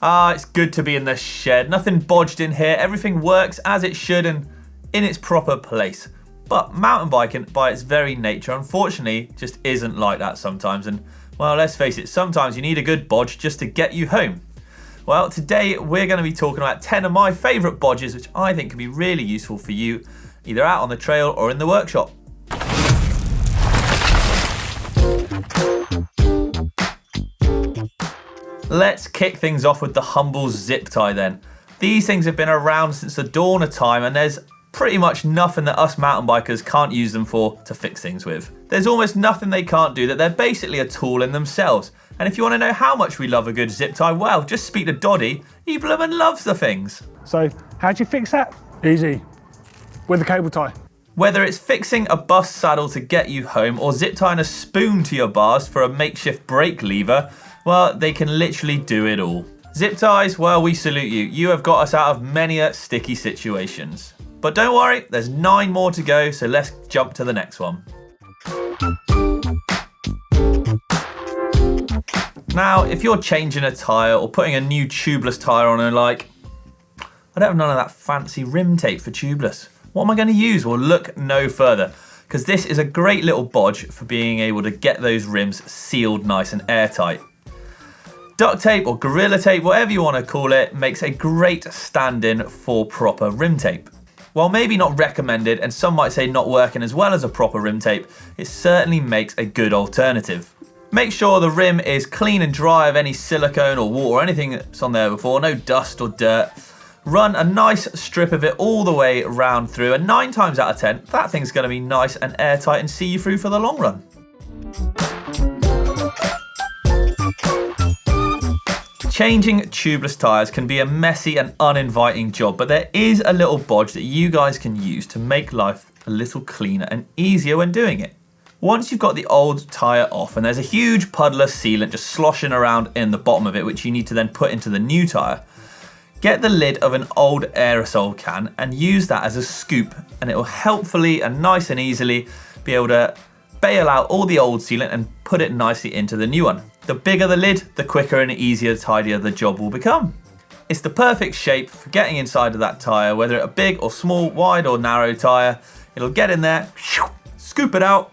It's good to be in the shed. Nothing bodged in here. Everything works as it should and in its proper place. But mountain biking, by its very nature, unfortunately, just isn't like that sometimes. And, well, let's face it, sometimes you need a good bodge just to get you home. Well, today we're going to be talking about 10 of my favourite bodges, which I think can be really useful for you, either out on the trail or in the workshop. Let's kick things off with the humble zip tie then. These things have been around since the dawn of time, and there's pretty much nothing that us mountain bikers can't use them for to fix things with. There's almost nothing they can't do, that they're basically a tool in themselves. And if you want to know how much we love a good zip tie, well, just speak to Doddy. He bloomin' loves the things. So, how'd you fix that? Easy. With a cable tie. Whether it's fixing a bus saddle to get you home or zip tying a spoon to your bars for a makeshift brake lever, well, they can literally do it all. Zip ties, well, we salute you. You have got us out of many sticky situations. But don't worry, there's 9 more to go, so let's jump to the next one. Now, if you're changing a tyre or putting a new tubeless tyre on and I don't have none of that fancy rim tape for tubeless. What am I going to use? Well, look no further, because this is a great little bodge for being able to get those rims sealed nice and airtight. Duct tape or Gorilla Tape, whatever you want to call it, makes a great stand-in for proper rim tape. While maybe not recommended, and some might say not working as well as a proper rim tape, it certainly makes a good alternative. Make sure the rim is clean and dry of any silicone or water or anything that's on there before, no dust or dirt. Run a nice strip of it all the way round through, and 9 times out of 10, that thing's going to be nice and airtight and see you through for the long run. Changing tubeless tyres can be a messy and uninviting job, but there is a little bodge that you guys can use to make life a little cleaner and easier when doing it. Once you've got the old tyre off and there's a huge puddle of sealant just sloshing around in the bottom of it, which you need to then put into the new tyre, get the lid of an old aerosol can and use that as a scoop, and it will helpfully and nice and easily be able to bail out all the old sealant and put it nicely into the new one. The bigger the lid, the quicker and easier, tidier the job will become. It's the perfect shape for getting inside of that tyre, whether it's a big or small, wide or narrow tyre. It'll get in there, scoop it out,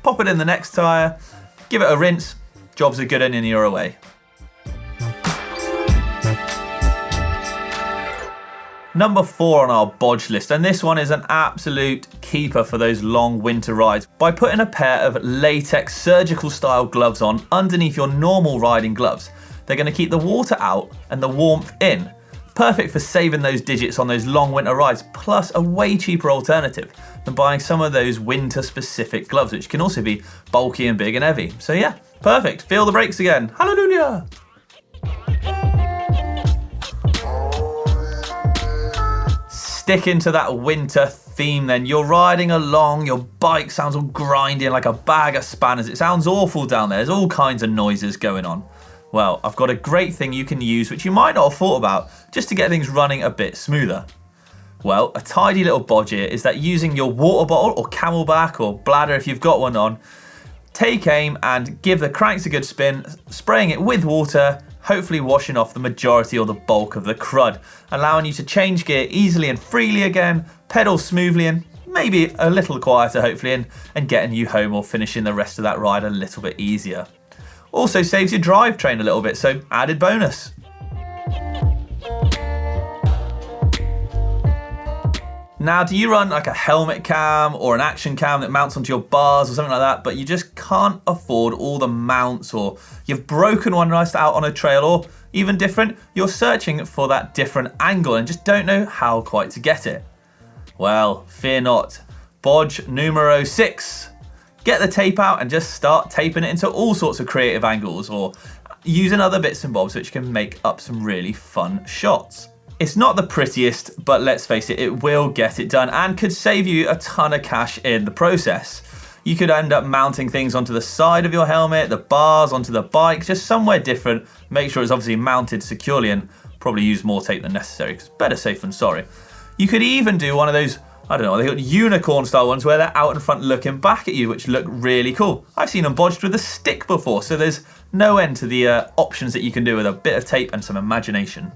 pop it in the next tyre, give it a rinse, job's a good one and you're away. Number 4 on our bodge list, and this one is an absolute keeper for those long winter rides. By putting a pair of latex surgical style gloves on underneath your normal riding gloves, they're going to keep the water out and the warmth in. Perfect for saving those digits on those long winter rides, plus a way cheaper alternative than buying some of those winter specific gloves, which can also be bulky and big and heavy. So yeah, perfect. Feel the brakes again. Hallelujah. Stick into that winter theme then. You're riding along, your bike sounds all grinding like a bag of spanners. It sounds awful down there. There's all kinds of noises going on. Well, I've got a great thing you can use which you might not have thought about just to get things running a bit smoother. Well, a tidy little bodge here is that using your water bottle or camelback or bladder if you've got one on, take aim and give the cranks a good spin, spraying it with water, hopefully washing off the majority or the bulk of the crud, allowing you to change gear easily and freely again, pedal smoothly and maybe a little quieter hopefully, and getting you home or finishing the rest of that ride a little bit easier. Also saves your drivetrain a little bit, so added bonus. Now, do you run like a helmet cam or an action cam that mounts onto your bars or something like that, but you just can't afford all the mounts, or you've broken one right out on a trail, or even different, you're searching for that different angle and just don't know how quite to get it? Well, fear not. Bodge numero 6. Get the tape out and just start taping it into all sorts of creative angles, or using other bits and bobs which can make up some really fun shots. It's not the prettiest, but let's face it, it will get it done and could save you a ton of cash in the process. You could end up mounting things onto the side of your helmet, the bars onto the bike, just somewhere different. Make sure it's obviously mounted securely and probably use more tape than necessary, because better safe than sorry. You could even do one of those, I don't know, they got unicorn style ones where they're out in front looking back at you, which look really cool. I've seen them bodged with a stick before, so there's no end to the options that you can do with a bit of tape and some imagination.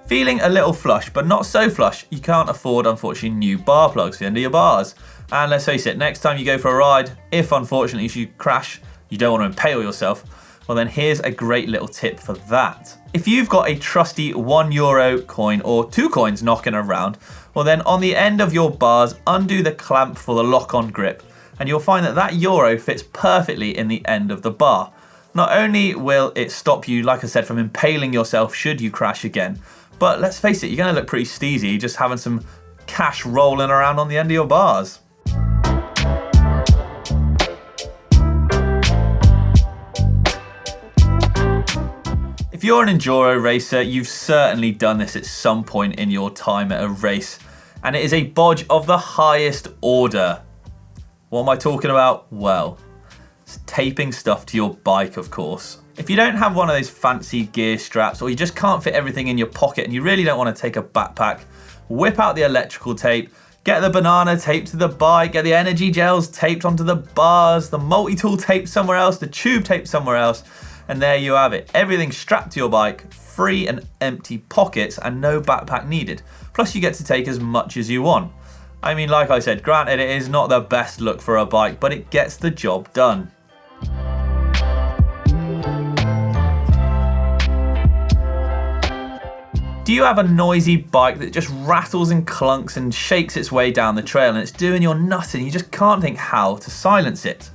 Feeling a little flush, but not so flush, you can't afford, unfortunately, new bar plugs for the end of your bars. And let's face it, next time you go for a ride, if unfortunately you crash, you don't want to impale yourself, well then here's a great little tip for that. If you've got a trusty €1 coin or 2 coins knocking around, well then on the end of your bars, undo the clamp for the lock-on grip, and you'll find that that euro fits perfectly in the end of the bar. Not only will it stop you, like I said, from impaling yourself should you crash again, but let's face it, you're going to look pretty steezy just having some cash rolling around on the end of your bars. If you're an Enduro racer, you've certainly done this at some point in your time at a race, and it is a bodge of the highest order. What am I talking about? Well, it's taping stuff to your bike, of course. If you don't have one of those fancy gear straps, or you just can't fit everything in your pocket and you really don't want to take a backpack, whip out the electrical tape, get the banana taped to the bike, get the energy gels taped onto the bars, the multi-tool taped somewhere else, the tube taped somewhere else, and there you have it. Everything strapped to your bike, free and empty pockets, and no backpack needed. Plus you get to take as much as you want. I mean, like I said, granted it is not the best look for a bike, but it gets the job done. Do you have a noisy bike that just rattles and clunks and shakes its way down the trail and it's doing your nut and you just can't think how to silence it?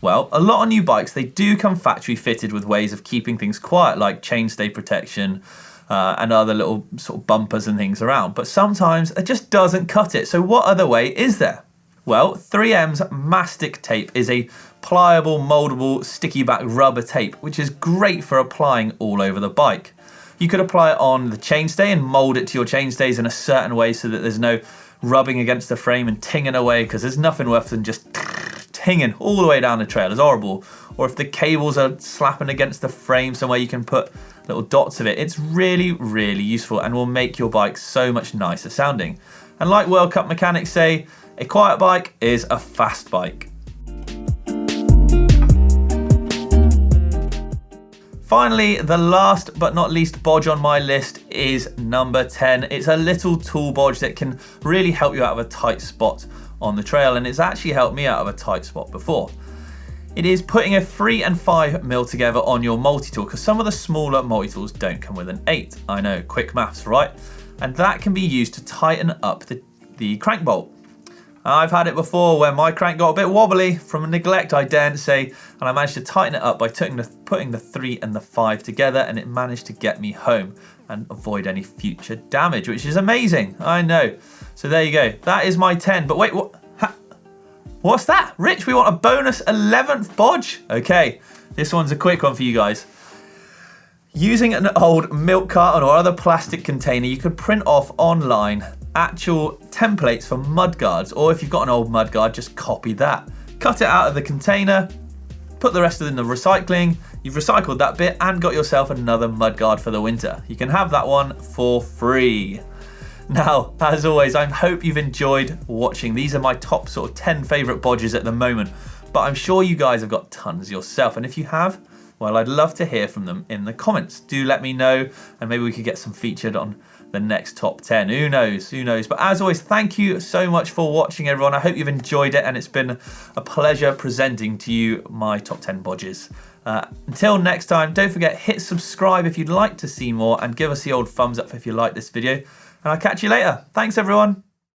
Well, a lot of new bikes, they do come factory fitted with ways of keeping things quiet, like chainstay protection and other little sort of bumpers and things around. But sometimes it just doesn't cut it. So what other way is there? Well, 3M's Mastic tape is a pliable, moldable, sticky back rubber tape, which is great for applying all over the bike. You could apply it on the chainstay and mold it to your chainstays in a certain way so that there's no rubbing against the frame and tinging away, because there's nothing worse than just tinging all the way down the trail. It's horrible. Or if the cables are slapping against the frame somewhere, you can put little dots of it. It's really, really useful and will make your bike so much nicer sounding. And like World Cup mechanics say, a quiet bike is a fast bike. Finally, the last but not least bodge on my list is number 10. It's a little tool bodge that can really help you out of a tight spot on the trail, and it's actually helped me out of a tight spot before. It is putting a 3 and 5 mil together on your multi-tool, because some of the smaller multi-tools don't come with an 8. I know, quick maths, right? And that can be used to tighten up the crank bolt. I've had it before where my crank got a bit wobbly from neglect, I dare say, and I managed to tighten it up by putting the 3 and the 5 together, and it managed to get me home and avoid any future damage, which is amazing, I know. So there you go, that is my 10, but wait, what's that? Rich, we want a bonus 11th bodge? Okay, this one's a quick one for you guys. Using an old milk carton or other plastic container, you could print off online actual templates for mudguards, or if you've got an old mudguard, just copy that. Cut it out of the container, put the rest of it in the recycling, you've recycled that bit and got yourself another mudguard for the winter. You can have that one for free. Now, as always, I hope you've enjoyed watching. These are my top sort of 10 favourite bodges at the moment, but I'm sure you guys have got tons yourself, and if you have, well, I'd love to hear from them in the comments. Do let me know, and maybe we could get some featured on the next top 10. Who knows? But as always, thank you so much for watching, everyone. I hope you've enjoyed it, and it's been a pleasure presenting to you my top 10 bodges. Until next time, don't forget, hit subscribe if you'd like to see more, and give us the old thumbs up if you like this video, and I'll catch you later. Thanks, everyone.